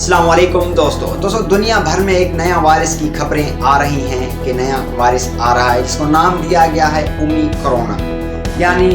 अस्सलाम वालेकुम दोस्तों दुनिया भर में एक नया वायरस की खबरें आ रही हैं कि नया वायरस आ रहा है जिसको नाम दिया गया है ओमिक्रॉन, यानी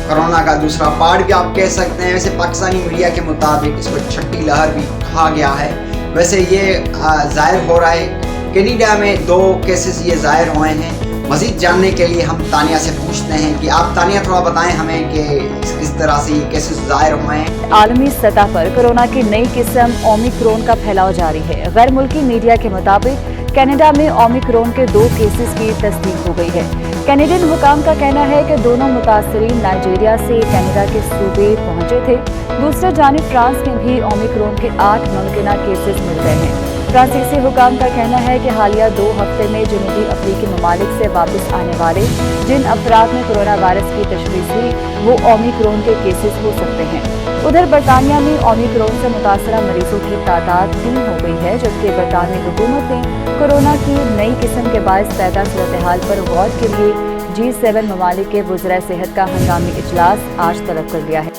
कोरोना का दूसरा पार्ट भी आप कह सकते हैं। वैसे पाकिस्तानी मीडिया के मुताबिक इसको छठी लहर भी कहा गया है। वैसे ये ज़ाहिर हो रहा है कनाडा में 2 केसेस ये ज़ाहिर हुए हैं। मज़ीद जानने के लिए हम तानिया से पूछते हैं कि आप तानिया थोड़ा बताएं हमें कि किस तरह से ये केसेस ज़ाहिर हुए हैं। आलमी सतह पर कोरोना की नई किस्म ओमिक्रॉन का फैलाव जारी है। गैर मुल्की मीडिया के मुताबिक कनाडा में ओमिक्रॉन के 2 केसेस की तस्दीक हो गई है। कैनेडियन हुकाम का कहना है कि दोनों मुतासरीन नाइजीरिया से कनाडा के सूबे पहुंचे थे। दूसरी जानिब फ्रांस में भी ओमिक्रॉन के 8 मुमकिन केसेस मिल गए हैं। फ्रांसीसी हुकाम का कहना है कि हालिया 2 हफ्ते में जनूबी अफ्रीकी ममालिक से वापस आने वाले जिन अफराद में कोरोना वायरस की तशख़ीस हुई वो ओमिक्रॉन के केसेस हो सकते हैं। उधर बरतानिया में ओमिक्रॉन से मुतासरा मरीजों की तादाद 3 हो गई है, जबकि बरतानवी हुकूमत ने कोरोना की नई किस्म के बायस पैदा सूरत हाल पर गौर के लिए G7 ममालिक के वज़राए सेहत का हंगामी इजलास आज तलब कर लिया है।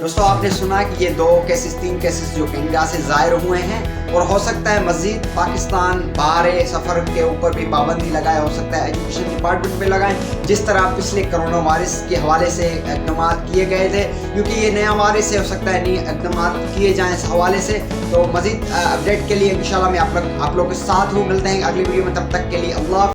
दोस्तों आपने सुना कि ये 2 केसेस 3 केसेस जो कनाडा से ज़ाहिर हुए हैं और हो सकता है मज़ीद पाकिस्तान बाहर सफ़र के ऊपर भी पाबंदी लगाए, हो सकता है एजुकेशन डिपार्टमेंट पे लगाएं, जिस तरह पिछले कोरोना वायरस के हवाले से इक़दाम किए गए थे। क्योंकि ये नया वायरस है, हो सकता है नए इक़दाम किए जाएँ इस हवाले से। तो मज़ीद अपडेट के लिए इंशाल्लाह मैं आप लोग के साथ हूँ। मिलते हैं अगली वीडियो में, तब तक के लिए अल्लाह।